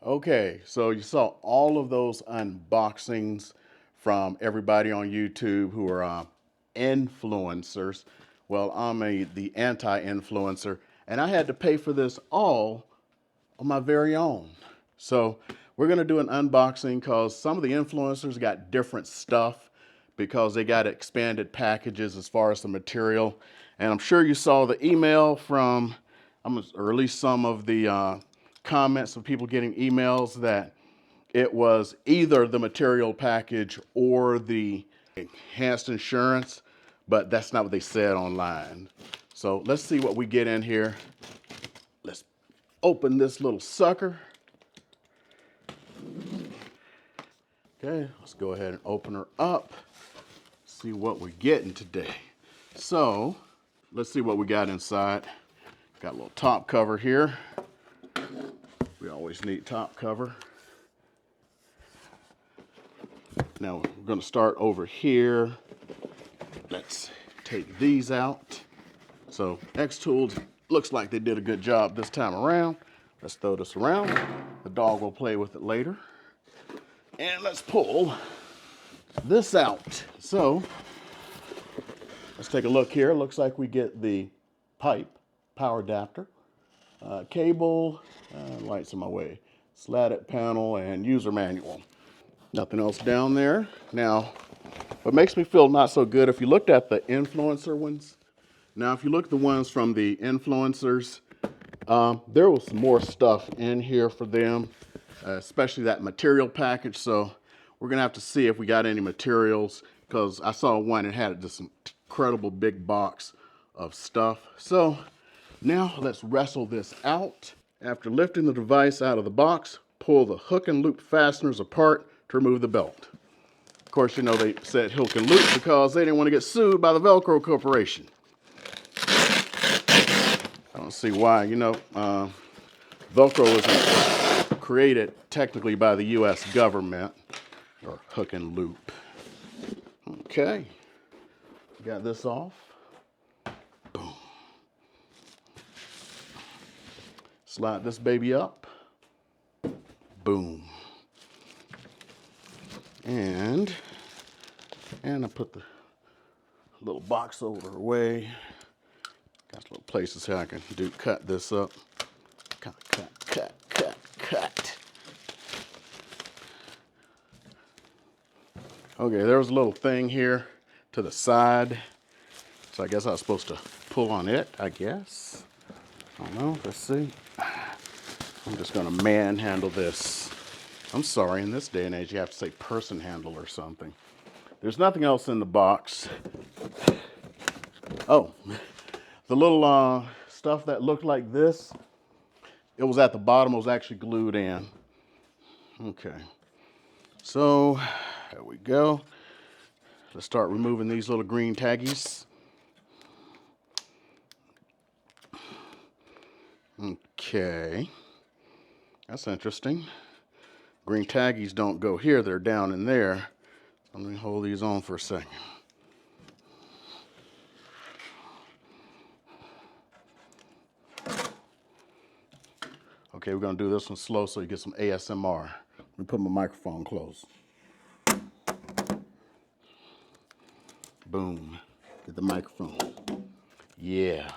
Okay, so you saw all of those unboxings from everybody on YouTube who are influencers. Well, the anti-influencer, and I had to pay for this all on my very own. So we're gonna do an unboxing because some of the influencers got different stuff because they got expanded packages as far as the material. And I'm sure you saw the email from, or at least some of the comments of people getting emails that it was either the material package or the enhanced insurance, but that's not what they said online. So let's see what we get in here. Let's open this little sucker. Okay, let's go ahead and open her up. See what we're getting today. So let's see what we got inside. Got a little top cover here. We always need top cover. Now we're going to start over here. Let's take these out. So Xtools looks like they did a good job this time around. Let's throw this around. The dog will play with it later. And let's pull this out. So let's take a look here. Looks like we get the pipe, power adapter, cable, lights in my way, slatted panel, and user manual. Nothing else down there. Now, what makes me feel not so good, if you looked at the influencer ones, now if you look at the ones from the influencers, there was more stuff in here for them, especially that material package. So we're gonna have to see if we got any materials, because I saw one that had this incredible big box of stuff. So now let's wrestle this out. After lifting the device out of the box, pull the hook and loop fasteners apart to remove the belt. Of course, you know they said hook and loop because they didn't want to get sued by the Velcro Corporation. I don't see why. Velcro was created technically by the U.S. government, or hook and loop. Okay, got this off. Boom. Slide this baby up. Boom. And I put the little box over her way. Got little places here I can cut this up. Cut. Okay, there was a little thing here to the side. So I guess I was supposed to pull on it, I guess. I don't know, let's see. I'm just gonna manhandle this. I'm sorry, in this day and age, you have to say person handle or something. There's nothing else in the box. Oh, the little stuff that looked like this, it was at the bottom, it was actually glued in. Okay, so there we go. Let's start removing these little green taggies. Okay, that's interesting. Green taggies don't go here, they're down in there. Let me hold these on for a second. Okay, we're gonna do this one slow so you get some ASMR. Let me put my microphone close. Boom, get the microphone. Yeah.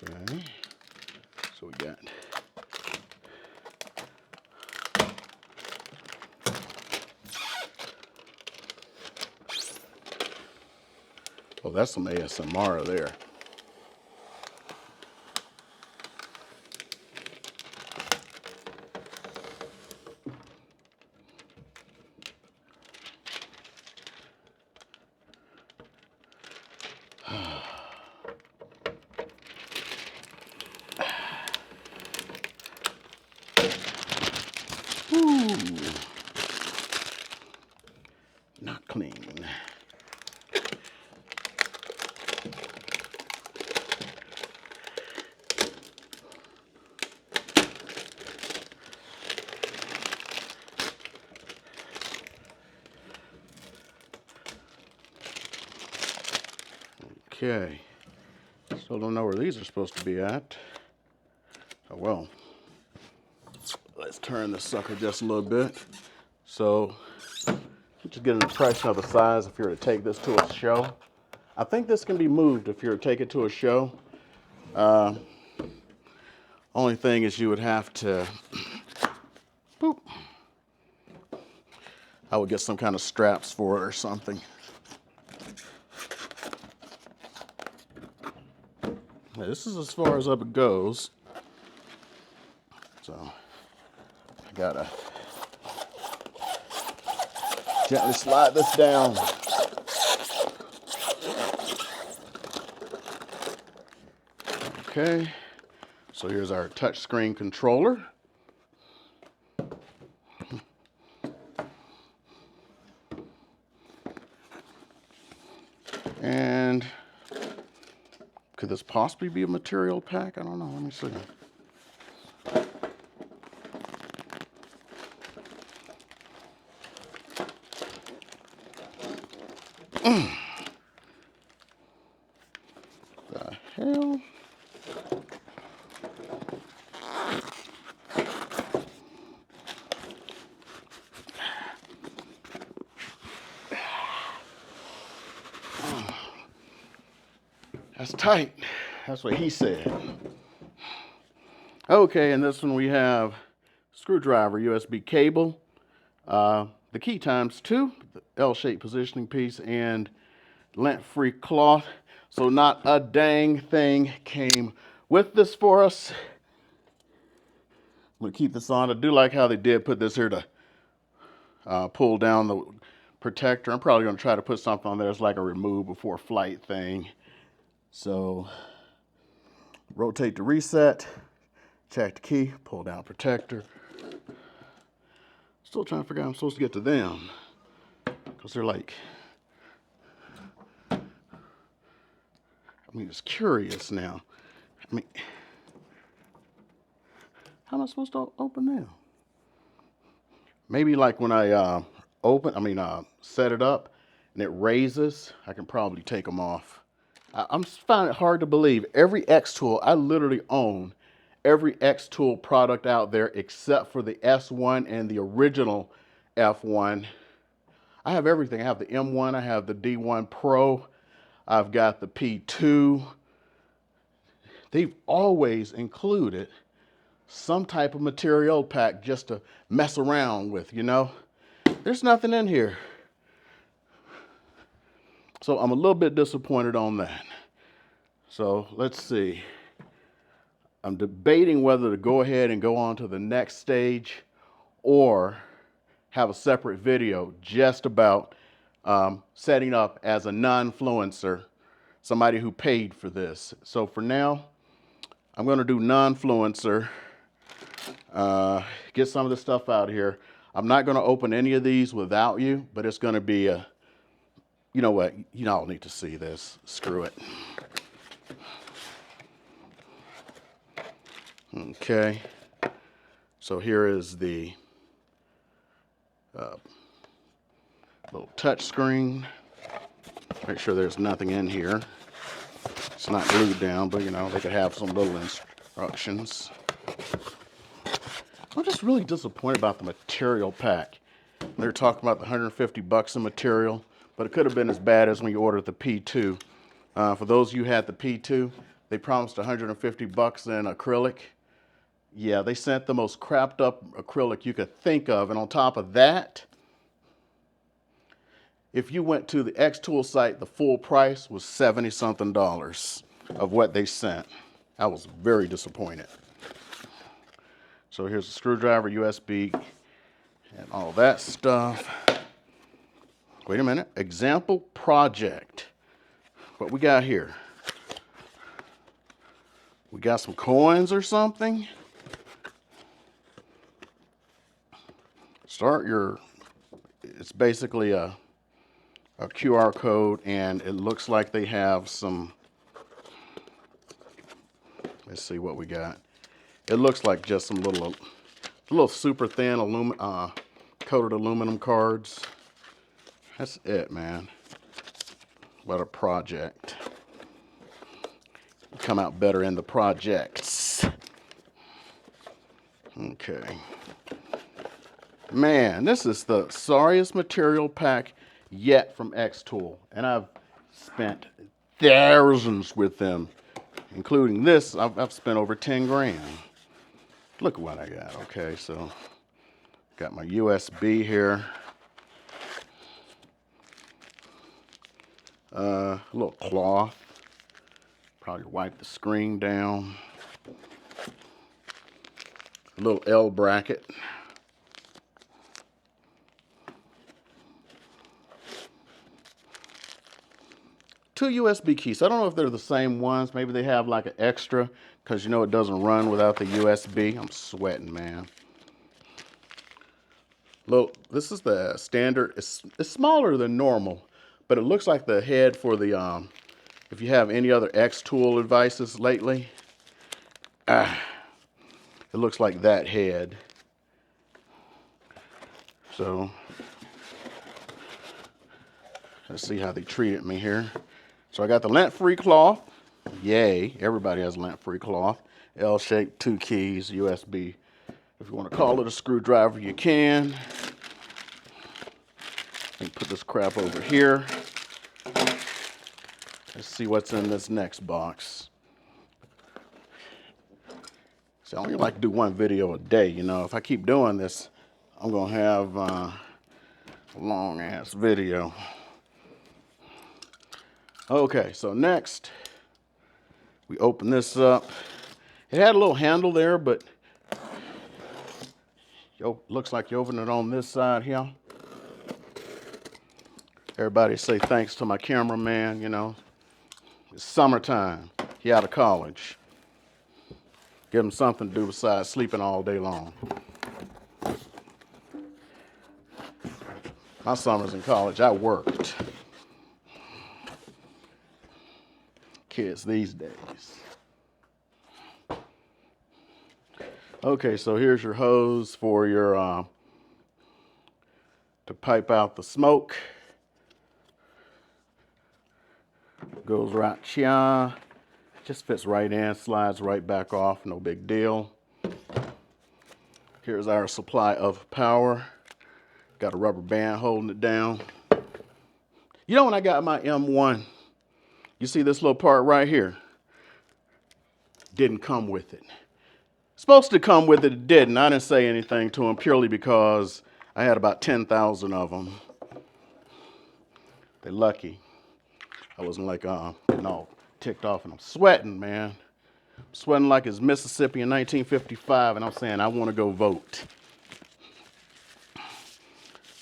Okay, so we got oh, that's some ASMR there. Ooh, not clean. Okay. Still don't know where these are supposed to be at. Oh well. Let's turn this sucker just a little bit. So, just get an impression of the size if you were to take this to a show. I think this can be moved if you were to take it to a show. Only thing is you would have to, boop. I would get some kind of straps for it or something. Now, this is as far as up it goes. So, I gotta gently slide this down. Okay, so here's our touchscreen controller. And could this possibly be a material pack? I don't know, let me see. The hell? That's tight. That's what he said. Okay, and this one we have screwdriver, USB cable, the key times 2, the L-shaped positioning piece, and lint-free cloth. So not a dang thing came with this for us. I'm gonna keep this on. I do like how they did put this here to pull down the protector. I'm probably gonna try to put something on there that's like a remove before flight thing. So rotate to reset, check the key, pull down protector. Still trying to figure out how I'm supposed to get to them, because they're like, I mean, it's curious now. I mean, how am I supposed to open them? Maybe like when I set it up and it raises, I can probably take them off. I'm finding it hard to believe. Every Xtool, I literally own every Xtool product out there except for the S1 and the original F1. I have everything. I have the M1, I have the D1 Pro, I've got the P2. They've always included some type of material pack just to mess around with, you know? There's nothing in here. So I'm a little bit disappointed on that. So let's see. I'm debating whether to go ahead and go on to the next stage or have a separate video just about setting up as a non-influencer, somebody who paid for this. So for now, I'm going to do non-influencer, get some of this stuff out of here. I'm not going to open any of these without you, but it's going to be a, you know what, you all need to see this. Screw it. Okay, so here is the little touch screen. Make sure there's nothing in here. It's not glued down, but you know, they could have some little instructions. I'm just really disappointed about the material pack. They're talking about the 150 bucks in material, but it could have been as bad as when you ordered the P2. For those of you who had the P2, they promised 150 bucks in acrylic. Yeah, they sent the most crapped up acrylic you could think of, and on top of that, if you went to the Xtool site, the full price was $70-something of what they sent. I was very disappointed. So here's a screwdriver, USB, and all that stuff. Wait a minute. Example project. What we got here? We got some coins or something. It's basically a QR code, and it looks like they have some, let's see what we got. It looks like just some little super thin coated aluminum cards. That's it, man. What a project. come out better in the projects. Okay. Man, this is the sorriest material pack yet from Xtool. And I've spent thousands with them. Including this, I've spent over 10 grand. Look what I got. Okay, so got my USB here. A little cloth. Probably wipe the screen down. A little L bracket. Two USB keys. I don't know if they're the same ones. Maybe they have like an extra because you know it doesn't run without the USB. I'm sweating, man. Look, this is the standard. It's smaller than normal, but it looks like the head for the, if you have any other Xtool devices lately, it looks like that head. So, let's see how they treated me here. So I got the lint-free cloth. Yay, everybody has lint-free cloth. L-shaped, 2 keys, USB. If you want to call it a screwdriver, you can. Let me put this crap over here. Let's see what's in this next box. So I only like to do 1 video a day, you know. If I keep doing this, I'm going to have a long-ass video. Okay, so next, we open this up. It had a little handle there, but looks like you open it on this side here. Everybody say thanks to my cameraman, you know. It's summertime. He out of college. Give him something to do besides sleeping all day long. My summers in college, I worked. Kids these days. Okay, so here's your hose for your, to pipe out the smoke. Goes right here. Just fits right in, slides right back off, no big deal. Here's our supply of power. Got a rubber band holding it down. You know when I got my M1, you see this little part right here? Didn't come with it. Supposed to come with it, it didn't. I didn't say anything to him purely because I had about 10,000 of them. They're lucky. I wasn't like, getting all ticked off, and I'm sweating, man. I'm sweating like it's Mississippi in 1955, and I'm saying I want to go vote.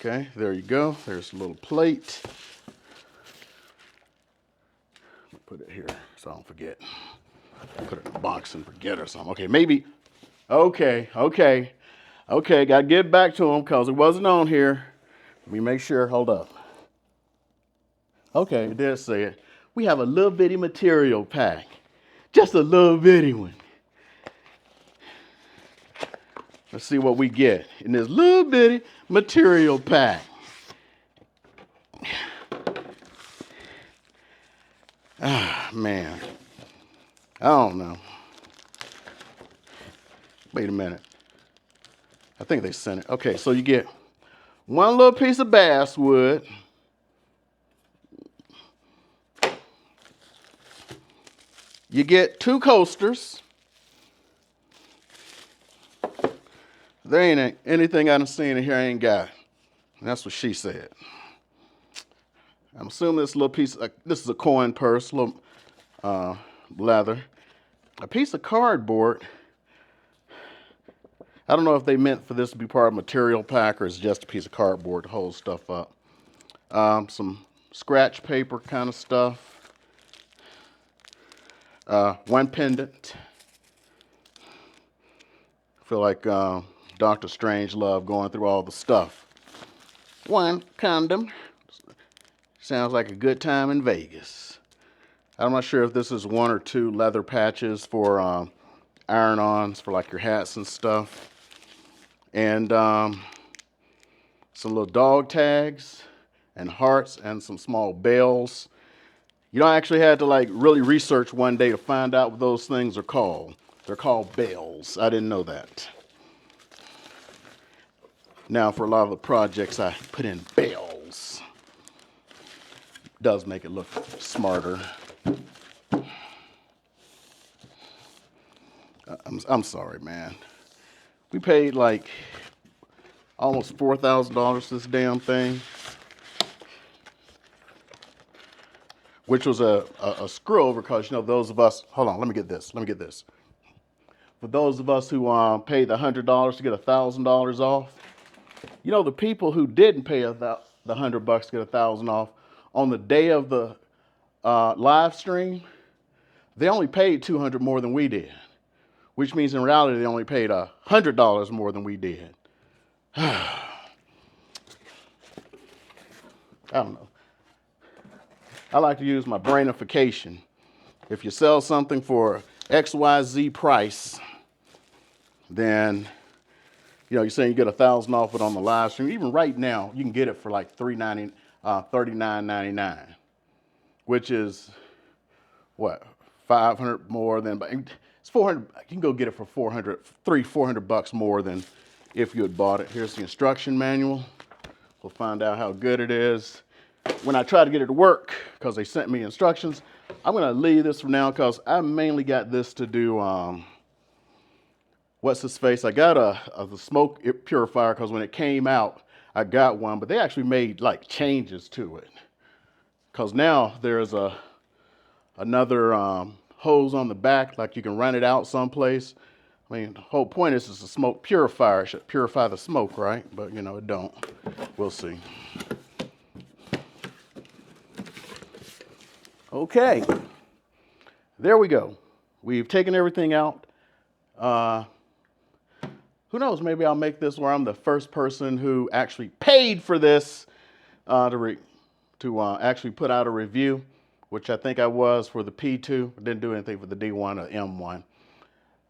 Okay, there you go. There's a little plate. Put it here so I don't forget. Put it in a box and forget or something. Okay, maybe. Okay, gotta get back to him because it wasn't on here. Let me make sure. Hold up. Okay, it did say it. We have a little bitty material pack. Just a little bitty one. Let's see what we get in this little bitty material pack. Ah, man. I don't know. Wait a minute. I think they sent it. Okay, so you get 1 little piece of basswood. You get 2 coasters. There ain't anything I done seen in here I ain't got. And that's what she said. I'm assuming this little piece, this is a coin purse, little leather. A piece of cardboard. I don't know if they meant for this to be part of a material pack or it's just a piece of cardboard to hold stuff up. Some scratch paper kind of stuff. 1 pendant. I feel like Dr. Strangelove going through all the stuff. 1 condom. Sounds like a good time in Vegas. I'm not sure if this is 1 or 2 leather patches for iron-ons for like your hats and stuff. And some little dog tags and hearts and some small bells. You know, I actually had to like really research one day to find out what those things are called. They're called bells. I didn't know that. Now for a lot of the projects I put in bells. Does make it look smarter. I'm sorry, man. We paid like almost $4,000 for this damn thing, which was a screw over because, you know, those of us, hold on, let me get this. For those of us who paid the $100 to get $1,000 off, you know, the people who didn't pay the $100 to get $1,000 off on the day of the live stream, they only paid $200 more than we did, which means in reality they only paid $100 more than we did. I don't know. I like to use my brainification. If you sell something for XYZ price, then, you know, you're saying you get $1,000 off it on the live stream. Even right now, you can get it for like $39.99, which is what, 500 more than, it's 400. You can go get it for $400 more than if you had bought it. Here's the instruction manual. We'll find out how good it is when I try to get it to work, because they sent me instructions. I'm going to leave this for now because I mainly got this to do, what's his face? I got the smoke purifier because when it came out, I got one, but they actually made like changes to it. Because now there's another hose on the back, like you can run it out someplace. I mean, the whole point is it's a smoke purifier. It should purify the smoke, right? But, you know, it don't. We'll see. Okay. There we go. We've taken everything out. Who knows? Maybe I'll make this where I'm the first person who actually paid for this to actually put out a review, which I think I was for the P2. I didn't do anything for the D1 or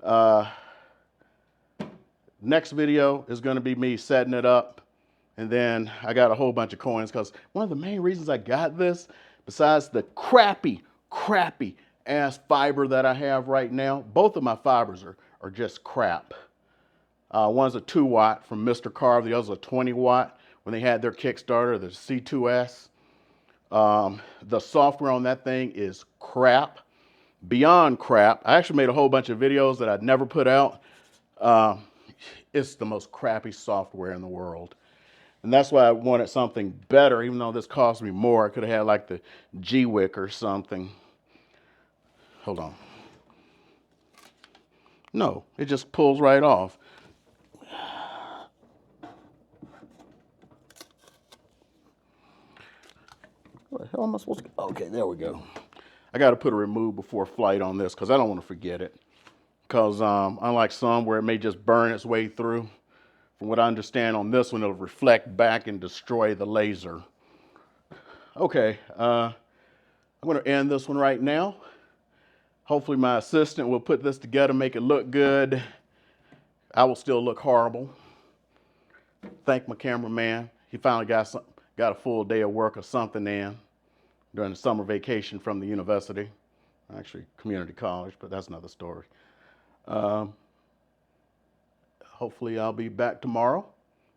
M1. Next video is going to be me setting it up. And then I got a whole bunch of coins because one of the main reasons I got this, besides the crappy ass fiber that I have right now, both of my fibers are just crap. One's a 2-watt from Mr. Carve, the other's a 20-watt when they had their Kickstarter, the C2S. The software on that thing is crap, beyond crap. I actually made a whole bunch of videos that I'd never put out. It's the most crappy software in the world. And that's why I wanted something better, even though this cost me more. I could have had like the G-Wick or something. Hold on. No, it just pulls right off. What the hell am I supposed to? Okay, there we go. I got to put a remove before flight on this because I don't want to forget it. Because unlike some where it may just burn its way through, from what I understand on this one, it'll reflect back and destroy the laser. Okay, I'm going to end this one right now. Hopefully my assistant will put this together, make it look good. I will still look horrible. Thank my cameraman. He finally got a full day of work or something in during the summer vacation from the university. Actually, community college, but that's another story. Hopefully I'll be back tomorrow,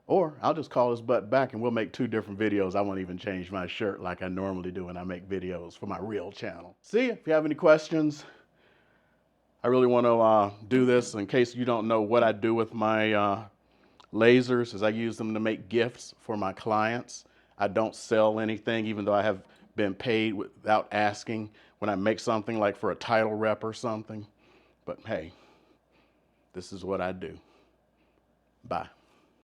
or I'll just call his butt back and we'll make 2 different videos. I won't even change my shirt like I normally do when I make videos for my real channel. See, if you have any questions, I really want to do this in case you don't know what I do with my lasers, is I use them to make gifts for my clients. I don't sell anything, even though I have been paid without asking when I make something like for a title rep or something. But hey, this is what I do. Bye.